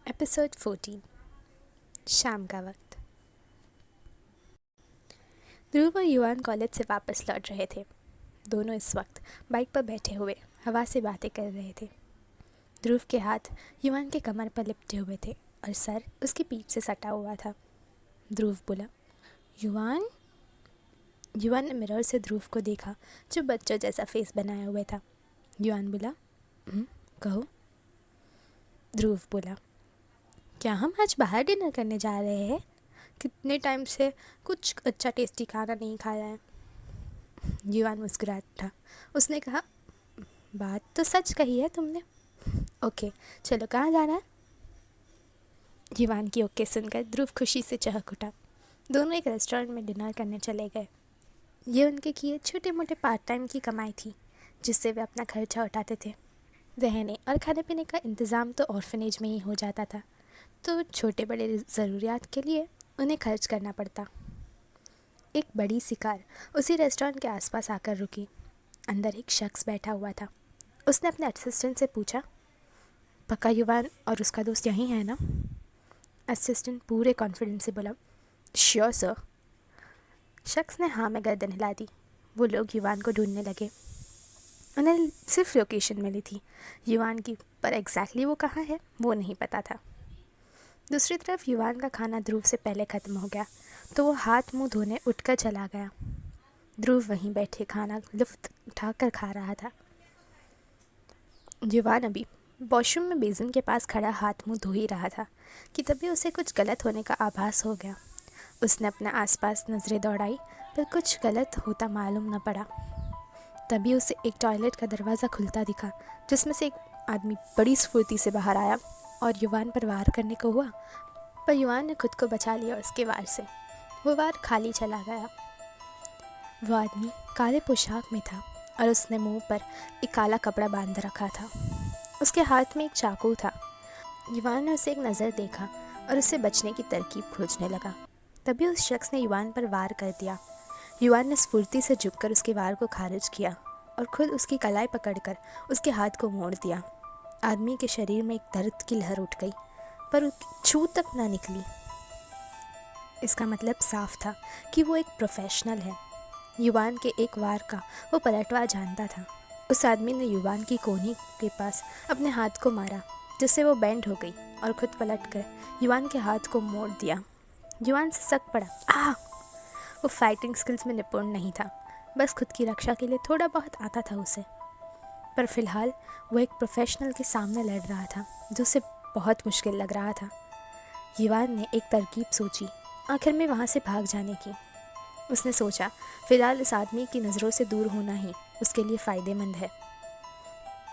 Episode 14। शाम का वक्त। ध्रुव और युवान कॉलेज से वापस लौट रहे थे। दोनों इस वक्त बाइक पर बैठे हुए हवा से बातें कर रहे थे। ध्रुव के हाथ युवान के कमर पर लिपटे हुए थे और सर उसकी पीठ से सटा हुआ था। ध्रुव बोला, युवान। युवान ने मिरर से ध्रुव को देखा, जो बच्चों जैसा फेस बनाया हुआ था। युवान बोला, कहो। ध्रुव बोला, क्या हम आज बाहर डिनर करने जा रहे हैं? कितने टाइम से कुछ अच्छा टेस्टी खाना नहीं खाया है। युवान मुस्कुराता था। उसने कहा, बात तो सच कही है तुमने। ओके, चलो कहाँ जाना है? युवान की ओके सुनकर ध्रुव खुशी से चहक उठा। दोनों एक रेस्टोरेंट में डिनर करने चले गए। ये उनके किए छोटे मोटे पार्ट टाइम की कमाई थी, जिससे वे अपना खर्चा उठाते थे। रहने और खाने पीने का इंतज़ाम तो ऑर्फनेज में ही हो जाता था, तो छोटे बड़े ज़रूरियात के लिए उन्हें खर्च करना पड़ता। एक बड़ी सी कार उसी रेस्टोरेंट के आसपास आकर रुकी। अंदर एक शख्स बैठा हुआ था। उसने अपने असिस्टेंट से पूछा, पक्का युवान और उसका दोस्त यहीं है ना? असिस्टेंट पूरे कॉन्फिडेंस से बोला, श्योर सर। शख्स ने हाँ में गर्दन हिला दी। वो लोग युवान को ढूंढने लगे। उन्हें सिर्फ लोकेशन मिली थी युवान की, पर एग्जैक्टली वो कहाँ है वो नहीं पता था। दूसरी तरफ युवान का खाना ध्रुव से पहले ख़त्म हो गया, तो वो हाथ मुंह धोने उठकर चला गया। ध्रुव वहीं बैठे खाना लुफ्त उठाकर खा रहा था। युवान अभी वॉशरूम में बेसिन के पास खड़ा हाथ मुंह धो ही रहा था कि तभी उसे कुछ गलत होने का आभास हो गया। उसने अपने आसपास नज़रें दौड़ाई, पर कुछ गलत होता मालूम न पड़ा। तभी उसे एक टॉयलेट का दरवाज़ा खुलता दिखा, जिसमें से एक आदमी बड़ी स्फूर्ति से बाहर आया और युवान पर वार करने को हुआ, पर युवान ने खुद को बचा लिया उसके वार से। वो वार खाली चला गया। वो आदमी काले पोशाक में था और उसने मुंह पर एक काला कपड़ा बांध रखा था। उसके हाथ में एक चाकू था। युवान ने उसे एक नज़र देखा और उससे बचने की तरकीब खोजने लगा। तभी उस शख्स ने युवान पर वार कर दिया। युवान ने स्फूर्ति से झुककर उसके वार को खारिज किया और खुद उसकी कलाई पकड़कर उसके हाथ को मोड़ दिया। आदमी के शरीर में एक दर्द की लहर उठ गई, पर छू तक ना निकली। इसका मतलब साफ था कि वो एक प्रोफेशनल है। युवान के एक वार का वो पलटवार जानता था। उस आदमी ने युवान की कोहनी के पास अपने हाथ को मारा, जिससे वो बेंड हो गई और खुद पलटकर युवान के हाथ को मोड़ दिया। युवान से सक पड़ा, आ! वो फाइटिंग स्किल्स में निपुण नहीं था, बस खुद की रक्षा के लिए थोड़ा बहुत आता था उसे। पर फिलहाल वो एक प्रोफेशनल के सामने लड़ रहा था, जो उसे बहुत मुश्किल लग रहा था। युवान ने एक तरकीब सोची, आखिर में वहाँ से भाग जाने की। उसने सोचा, फिलहाल इस आदमी की नज़रों से दूर होना ही उसके लिए फ़ायदेमंद है।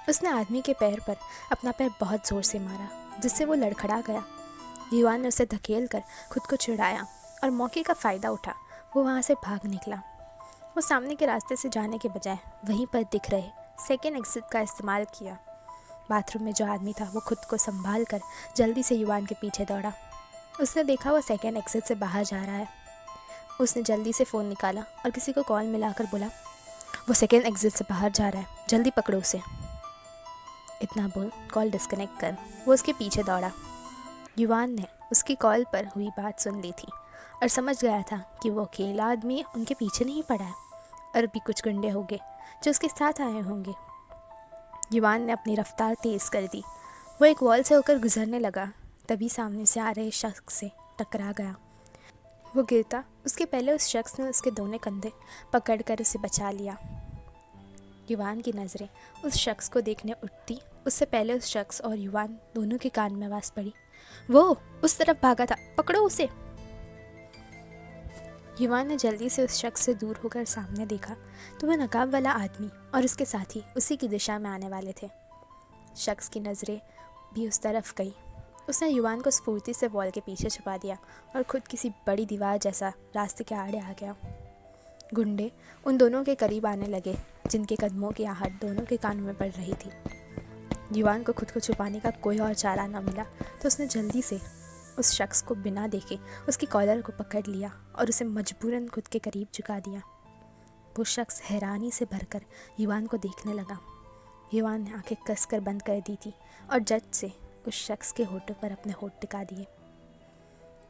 उसने आदमी के पैर पर अपना पैर बहुत ज़ोर से मारा, जिससे वो लड़खड़ा गया। युवान ने उसे धकेल कर खुद को छुड़ाया और मौके का फ़ायदा उठा वो वहाँ से भाग निकला। वो सामने के रास्ते से जाने के बजाय वहीं पर दिख रहे सेकेंड एग्जिट का इस्तेमाल किया। बाथरूम में जो आदमी था वो खुद को संभाल कर जल्दी से युवान के पीछे दौड़ा। उसने देखा वो सेकेंड एग्जिट से बाहर जा रहा है। उसने जल्दी से फ़ोन निकाला और किसी को कॉल मिलाकर बोला, वो सेकेंड एग्जिट से बाहर जा रहा है, जल्दी पकड़ो उसे। इतना बोल कॉल डिस्कनेक्ट कर वो उसके पीछे दौड़ा। युवान ने उसकी कॉल पर हुई बात सुन ली थी और समझ गया था कि वो अकेला आदमी उनके पीछे नहीं पड़ा है, और भी कुछ गुंडे होंगे जो उसके साथ आए होंगे। युवान ने अपनी रफ्तार तेज़ कर दी। वो एक वॉल से होकर गुजरने लगा, तभी सामने से आ रहे शख्स से टकरा गया। वो गिरता उसके पहले उस शख्स ने उसके दोनों कंधे पकड़कर उसे बचा लिया। युवान की नज़रें उस शख्स को देखने उठती, उससे पहले उस शख्स और युवान दोनों के कान में आवाज़ पड़ी, वो उस तरफ भागा था, पकड़ो उसे। युवान ने जल्दी से उस शख्स से दूर होकर सामने देखा तो वह नकाब वाला आदमी और उसके साथी उसी की दिशा में आने वाले थे। शख्स की नज़रें भी उस तरफ गई। उसने युवान को स्फूर्ति से वॉल के पीछे छुपा दिया और खुद किसी बड़ी दीवार जैसा रास्ते के आड़े आ गया। गुंडे उन दोनों के करीब आने लगे, जिनके कदमों की आहट दोनों के कानों में पड़ रही थी। युवान को खुद को छुपाने का कोई और चारा न मिला, तो उसने जल्दी से उस शख्स को बिना देखे उसकी कॉलर को पकड़ लिया और उसे मजबूरन खुद के करीब झुका दिया। वो शख्स हैरानी से भरकर युवान को देखने लगा। युवान ने आंखें कसकर बंद कर दी थी और झट से उस शख्स के होठों पर अपने होठ टिका दिए।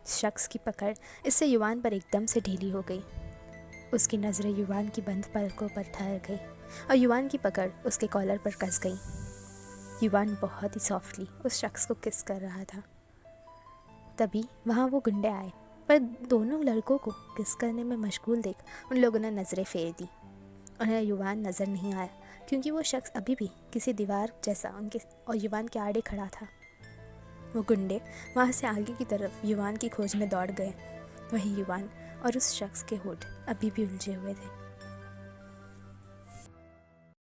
शख्स की पकड़ इससे युवान पर एकदम से ढीली हो गई। उसकी नज़रें युवान की बंद पलकों पर ठहर गई और युवान की पकड़ उसके कॉलर पर कस गई। युवान बहुत ही सॉफ्टली उस शख्स को किस कर रहा था। तभी वहाँ वो गुंडे आए, पर दोनों लड़कों को किस करने में मशगूल देख उन लोगों ने नज़रें फेर दी। उन्हें युवान नज़र नहीं आया क्योंकि वो शख्स अभी भी किसी दीवार जैसा उनके और युवान के आड़े खड़ा था। वो गुंडे वहाँ से आगे की तरफ युवान की खोज में दौड़ गए। वही युवान और उस शख्स के होठ अभी भी उलझे हुए थे।